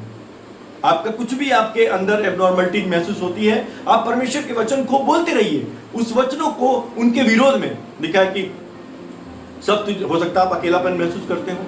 आपका कुछ भी आपके अंदर एब्नॉर्मलिटी महसूस होती है, आप परमेश्वर के वचन को बोलते रहिए। उस वचनों को उनके विरोध में लिखा है कि सब हो सकता है आप अकेलापन महसूस करते हो,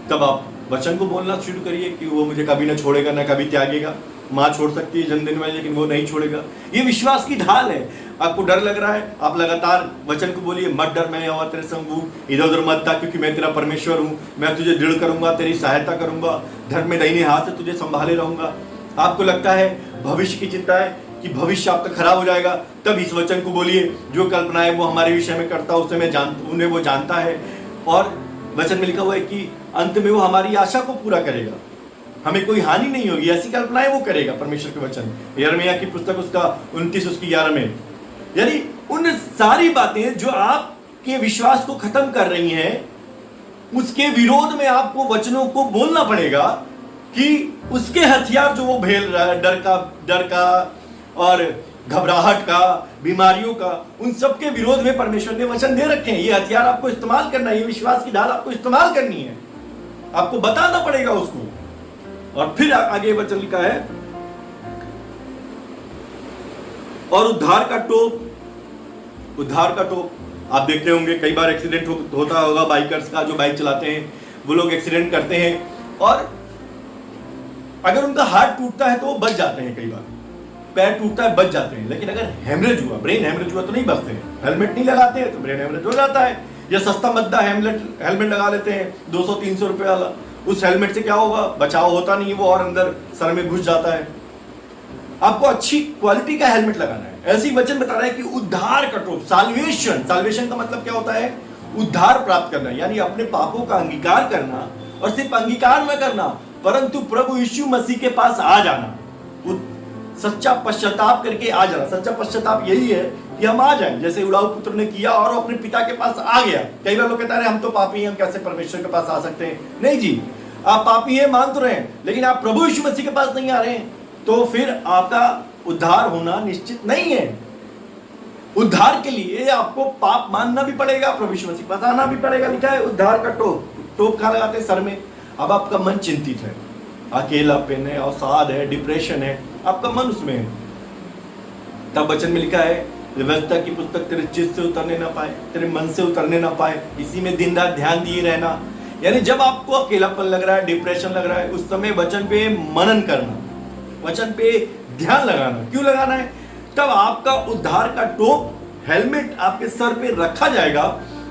तब आप वचन को बोलना शुरू करिए कि वो मुझे कभी ना छोड़ेगा ना कभी त्यागेगा। माँ छोड़ सकती है जन्मदिन में, लेकिन वो नहीं छोड़ेगा। ये विश्वास की ढाल है। आपको डर लग रहा है, आप लगातार वचन को बोलिए, मत डर, मैं यहाँ तेरे संग हूँ, इधर उधर मत था, क्योंकि मैं तेरा परमेश्वर हूँ, मैं तुझे दृढ़ करूंगा, तेरी सहायता करूंगा, धर्म में दाहिने हाथ से तुझे संभाले रहूंगा। आपको लगता है भविष्य की चिंता है कि भविष्य आपका खराब हो जाएगा, तब इस वचन को बोलिए, जो कल्पनाएं वो हमारे विषय में करता है उसे उन्हें वो जानता है, और वचन में लिखा हुआ है कि अंत में वो हमारी आशा को पूरा करेगा, हमें कोई हानि नहीं होगी, ऐसी कल्पनाएं वो करेगा। परमेश्वर के वचन यिर्मयाह की पुस्तक उसका 29 उसकी 11 में, यानी उन सारी बातें जो आपके विश्वास को खत्म कर रही हैं, उसके विरोध में आपको वचनों को बोलना पड़ेगा कि उसके हथियार जो वो भेल रहा है, डर का और घबराहट का, बीमारियों का, उन सब के विरोध में परमेश्वर ने वचन दे रखे हैं। ये हथियार आपको इस्तेमाल करना है, ये विश्वास की ढाल आपको इस्तेमाल करनी है, आपको बताना पड़ेगा उसको। और फिर आगे वचन लिखा है, और उद्धार का टोप आप देखते होंगे, कई बार एक्सीडेंट होता होगा बाइकर्स का, जो बाइक चलाते हैं वो लोग एक्सीडेंट करते हैं, और अगर उनका हाथ टूटता है तो वो बच जाते हैं, कई बार पैर टूटता है बच जाते हैं, लेकिन अगर हेमरेज हुआ, ब्रेन हेमरेज हुआ तो नहीं बचते हैं। हेलमेट नहीं लगाते हैं तो ब्रेन हेमरेज हो जाता है, या सस्ता मद्दा हेलमेट लगा लेते हैं 200-300 रुपए वाला, उस हेलमेट से क्या होगा, बचाव होता नहीं है, वो और अंदर सर में घुस जाता है। आपको अच्छी क्वालिटी का हेलमेट लगाना है। ऐसी वचन बता रहा है कि उद्धार का टोप, साल्वेशन का मतलब क्या होता है, उद्धार प्राप्त करना, यानी अपने पापों का अंगीकार करना, और सिर्फ अंगीकार न करना परंतु प्रभु यीशु मसीह के पास आ जाना, सच्चा पश्चाताप करके आ जाना। सच्चा पश्चाताप यही है कि हम आ जाएं, जैसे उड़ाऊ पुत्र ने किया और अपने पिता के पास आ गया। कई बार लोग कहते हैं हम तो पापी हैं, हम कैसे परमेश्वर के पास आ सकते हैं। नहीं जी, आप पापी हैं मान तो रहे हैं, लेकिन आप प्रभु यीशु मसीह के पास नहीं आ रहे हैं, तो फिर आपका उद्धार होना निश्चित नहीं है। उद्धार के लिए आपको पाप मानना भी पड़ेगा, प्रभु यीशु मसीह के पास आना भी पड़ेगा। लिखा है उद्धार का टोप कहाँ लगाते हैं, सर में। अब आपका मन चिंतित है, अकेलापन है, अवसाद है, डिप्रेशन है, आपका मन उसमें है, तब वचन में लिखा है, व्यवस्था की पुस्तक तेरे चित्त से उतरने ना पाए, तेरे मन से उतरने ना पाए, इसी में दिन रात ध्यान दिए रहना। यानी जब आपको अकेलापन लग रहा है, डिप्रेशन लग रहा है, उस समय वचन पे मनन करना, वचन पे ध्यान लगाना। क्यों लगाना है, तब आपका उद्धार का टोप, हेलमेट आपके सर पे रखा जाएगा,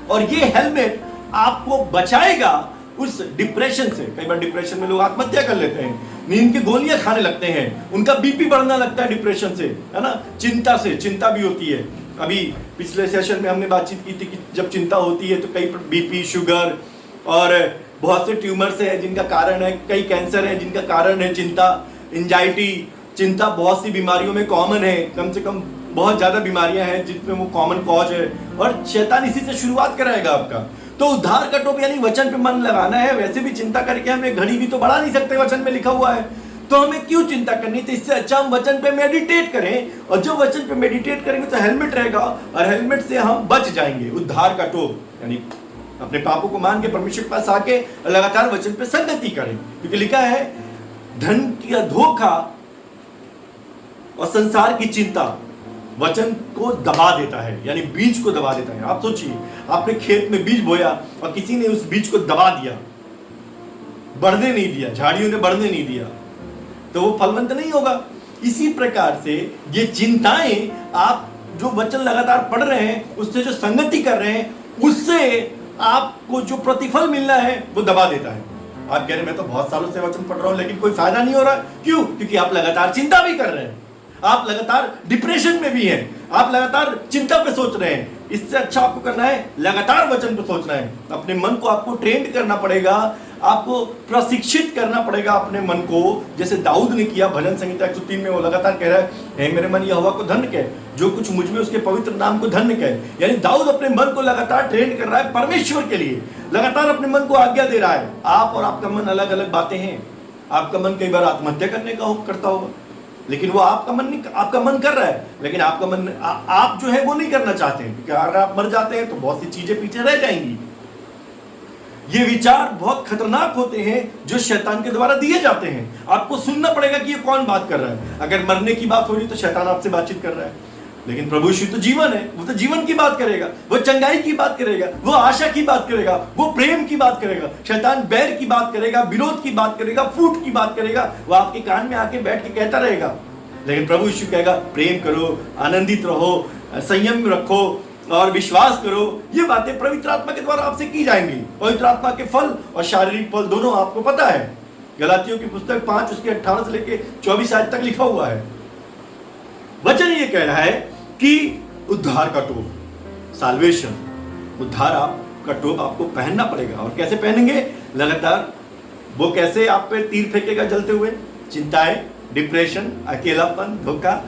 और ये हेलमेट आपको बचाएगा उस डिप्रेशन से। कई बार डिप्रेशन में लोग आत्महत्या कर लेते हैं, नींद की गोलियां खाने लगते हैं, उनका बीपी बढ़ना लगता है डिप्रेशन से, है ना, चिंता से। चिंता भी होती है, अभी पिछले सेशन में हमने बातचीत की थी कि जब चिंता होती है तो कई बीपी, शुगर और बहुत से ट्यूमर्स है जिनका कारण है, कई कैंसर है जिनका कारण है चिंता, एंजाइटी। चिंता बहुत सी बीमारियों में कॉमन है, कम से कम बहुत ज्यादा बीमारियां हैं जिसमें वो कॉमन कॉज है, और शैतान इसी से शुरुआत कराएगा आपका। तो उद्धार का टोप यानी वचन पे मन लगाना है। वैसे भी चिंता करके हम एक घड़ी भी तो बढ़ा नहीं सकते, वचन में लिखा हुआ है, तो हमें क्यों चिंता करनी। तो इससे अच्छा हम वचन पे मेडिटेट करें, और जब वचन पे मेडिटेट करेंगे तो हेलमेट रहेगा, और हेलमेट से हम बच जाएंगे। उद्धार का टोप यानी अपने पापों को मान के परमेश्वर के पास आके लगातार वचन पे संगति करें, क्योंकि लिखा है धन का धोखा और संसार की चिंता वचन को दबा देता है, यानी बीज को दबा देता है। आप सोचिए, आपने खेत में बीज बोया और किसी ने उस बीज को दबा दिया, बढ़ने नहीं दिया, झाड़ियों ने बढ़ने नहीं दिया, तो वो फलवंत नहीं होगा। इसी प्रकार से ये चिंताएं, आप जो वचन लगातार पढ़ रहे हैं, उससे जो संगति कर रहे हैं, उससे आपको जो प्रतिफल मिलना है वो दबा देता है। आप कह रहे मैं तो बहुत सालों से वचन पढ़ रहा हूं लेकिन कोई फायदा नहीं हो रहा। क्यों? क्योंकि आप लगातार चिंता भी कर रहे हैं, आप लगातार डिप्रेशन में भी हैं, आप लगातार चिंता पे सोच रहे हैं। इससे अच्छा आपको करना है लगातार वचन पे सोचना है। अपने मन को आपको ट्रेन करना पड़ेगा, आपको प्रशिक्षित करना पड़ेगा अपने मन को, जैसे दाऊद ने किया। भजन संहिता 103 में वो लगातार कह रहा है, हे मेरे मन यहोवा को धन्य कह, जो कुछ मुझ में उसके पवित्र नाम को धन्य कह। यानी दाऊद अपने मन को लगातार ट्रेन कर रहा है परमेश्वर के लिए, लगातार अपने मन को आज्ञा दे रहा है। आप और आपका मन अलग अलग बातें हैं। आपका मन कई बार आत्महत्या करने का करता होगा, लेकिन वो आपका मन नहीं, आपका मन कर रहा है, लेकिन आपका मन आप जो है वो नहीं करना चाहते हैं, क्योंकि अगर आप मर जाते हैं तो बहुत सी चीजें पीछे रह जाएंगी। ये विचार बहुत खतरनाक होते हैं जो शैतान के द्वारा दिए जाते हैं। आपको सुनना पड़ेगा कि ये कौन बात कर रहा है। अगर मरने की बात हो रही तो शैतान आपसे बातचीत कर रहा है, लेकिन प्रभु यीशु तो जीवन है, वो तो जीवन की बात करेगा, वो चंगाई की बात करेगा, वो आशा की बात करेगा, वो प्रेम की बात करेगा। शैतान बैर की बात करेगा, विरोध की बात करेगा, फूट की बात करेगा, वो आपके कान में आके बैठ के कहता रहेगा। लेकिन प्रभु यीशु कहेगा प्रेम करो, आनंदित रहो, संयम रखो और विश्वास करो। ये बातें पवित्र आत्मा के द्वारा आपसे की जाएंगी। पवित्र आत्मा के फल और शारीरिक फल दोनों आपको पता है। गलातियों की पुस्तक 5 उसके 18 से लेके 24 आज तक लिखा हुआ है। वचन ये कह रहा है कि उद्धार का टोप, साल्वेशन, उद्धार का टोप आपको पहनना पड़ेगा। और कैसे पहनेंगे? लगातार। वो कैसे आप पे तीर फेंकेगा जलते हुए? चिंताएं, डिप्रेशन, अकेलापन, धोखा।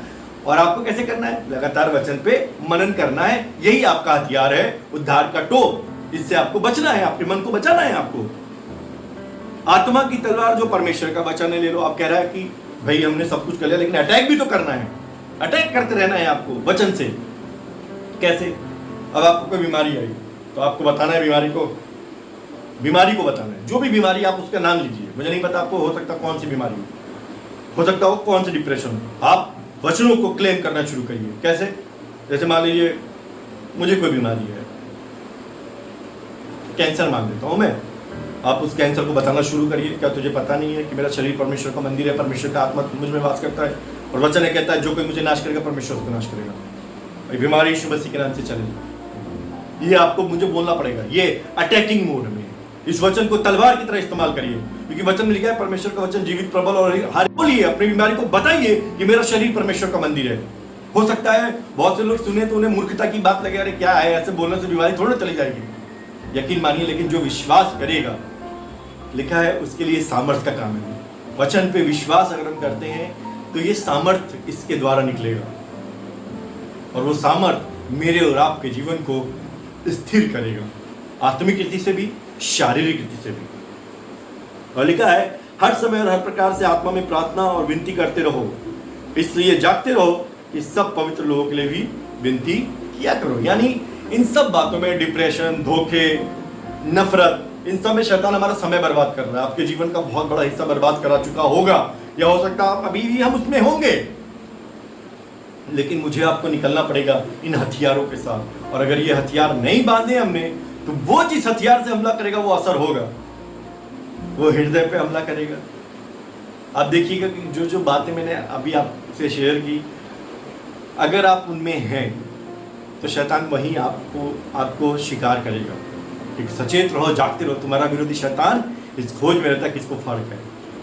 और आपको कैसे करना है? लगातार वचन पे मनन करना है। यही आपका हथियार है, उद्धार का टोप। इससे आपको बचना है, आपके मन को बचाना है आपको। आत्मा की तलवार जो परमेश्वर का वचन है ले लो। आप कह रहा है कि भाई हमने सब कुछ कर लिया, लेकिन अटैक भी तो करना है। अटैक करते रहना है आपको वचन से। कैसे? अब आपको कोई बीमारी आई तो आपको बताना है बीमारी को बताना है। जो भी बीमारी आप उसका नाम लीजिए। मुझे नहीं पता आपको हो सकता कौन सी बीमारी हो सकता हो कौन सी डिप्रेशन। आप वचनों को क्लेम करना शुरू करिए। कैसे? जैसे मान लीजिए मुझे कोई बीमारी है, कैंसर मान लेता हूं मैं। आप उस कैंसर को बताना शुरू करिए। क्या तुझे पता नहीं है कि मेरा शरीर परमेश्वर का मंदिर है, परमेश्वर का आत्मा मुझ में वास करता है, और वचन है कहता है जो कोई मुझे नाश करेगा परमेश्वर उसको नाश करेगा। ये बीमारी यीशु मसीह के नाम से चलेगी। ये आपको मुझे बोलना पड़ेगा। ये अटैकिंग मोड में इस वचन को तलवार की तरह इस्तेमाल करिए, क्योंकि वचन में लिखा है परमेश्वर का वचन जीवित, प्रबल और हर। बोलिए अपनी बीमारी को, बताइए कि मेरा शरीर परमेश्वर का मंदिर है। हो सकता है बहुत से लोग सुने तो उन्हें मूर्खता की बात लगे, अरे क्या है, ऐसे बोलने से बीमारी थोड़ी चली जाएगी। यकीन मानिए, लेकिन जो विश्वास करेगा, लिखा है उसके लिए सामर्थ्य का काम है। वचन पे विश्वास अगर हम करते हैं तो ये सामर्थ्य इसके द्वारा निकलेगा, और वो सामर्थ्य मेरे और आपके जीवन को स्थिर करेगा, आत्मिक रीति से भी, शारीरिक रीति से भी। और लिखा है हर समय और हर प्रकार से आत्मा में प्रार्थना और विनती करते रहो, इसलिए जागते रहो कि सब पवित्र लोगों के लिए भी विनती किया करो। यानी इन सब बातों में, डिप्रेशन, धोखे, नफरत, इन सब में शैतान हमारा समय बर्बाद कर रहा है। आपके जीवन का बहुत बड़ा हिस्सा बर्बाद करा चुका होगा, या हो सकता है अभी भी हम उसमें होंगे। लेकिन मुझे आपको निकलना पड़ेगा इन हथियारों के साथ। और अगर ये हथियार नहीं बांधे हमने, तो वो जिस हथियार से हमला करेगा वो असर होगा, वो हृदय पे हमला करेगा। आप देखिएगा कि जो जो बातें मैंने अभी आपसे शेयर की, अगर आप उनमें हैं तो शैतान वहीं आपको शिकार करेगा। कि सचेत रहो, जागते रहो, तुम्हारा विरोधी शैतान इस खोज में रहता है किसको फर्क है।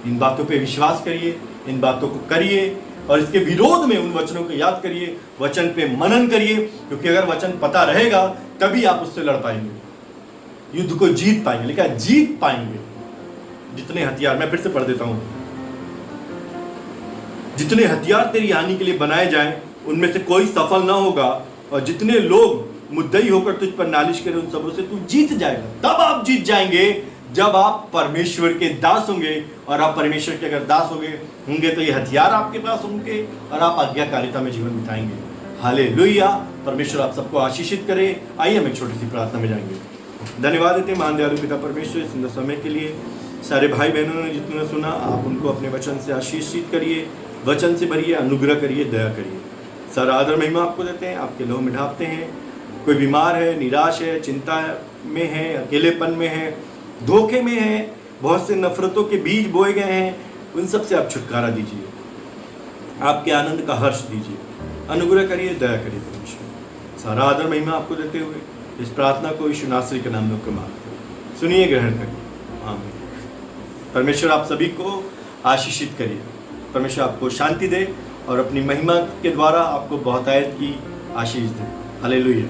इन बातों पे विश्वास करिए, इन बातों को करिए, और इसके विरोध में उन वचनों को याद करिए, वचन पे मनन करिए, क्योंकि अगर वचन पता रहेगा तभी आप उससे लड़ पाएंगे, युद्ध को जीत पाएंगे। लिखा है जीत पाएंगे। जितने हथियार, मैं फिर से पढ़ देता हूं, जितने हथियार तेरी हानि के लिए बनाए जाएं उनमें से कोई सफल ना होगा, और जितने लोग मुद्दई होकर तुझ पर नालिश करें उन सबों से तू जीत जाएगा। तब आप जीत जाएंगे जब आप परमेश्वर के दास होंगे, और आप परमेश्वर के अगर दास होंगे तो ये हथियार आपके पास होंगे, और आप आज्ञाकारिता में जीवन बिताएंगे। हालेलुया। परमेश्वर आप सबको आशीषित करे। आइए हम एक छोटी सी प्रार्थना में जाएंगे। धन्यवाद देते हैं महान दयालु पिता परमेश्वर सुंदर समय के लिए। सारे भाई बहनों ने जितने सुना, आप उनको अपने वचन से आशीषित करिए, वचन से भरिए, अनुग्रह करिए, दया करिए। सारा आदर महिमा आपको देते हैं, आपके लोह में ढापते हैं। कोई बीमार है, निराश है, चिंता में है, अकेलेपन में है, धोखे में है, बहुत से नफरतों के बीज बोए गए हैं, उन सब से आप छुटकारा दीजिए, आपके आनंद का हर्ष दीजिए, अनुग्रह करिए, दया करिए परमेश्वर। सारा आदर महिमा आपको देते हुए इस प्रार्थना को यीशु नासरी के नाम में मांगते हैं। सुनिए, ग्रहण करिए। आमीन। परमेश्वर आप सभी को आशीषित करिए। परमेश्वर आपको शांति दे और अपनी महिमा के द्वारा आपको बहुतायत की आशीष दे। हालेलुया।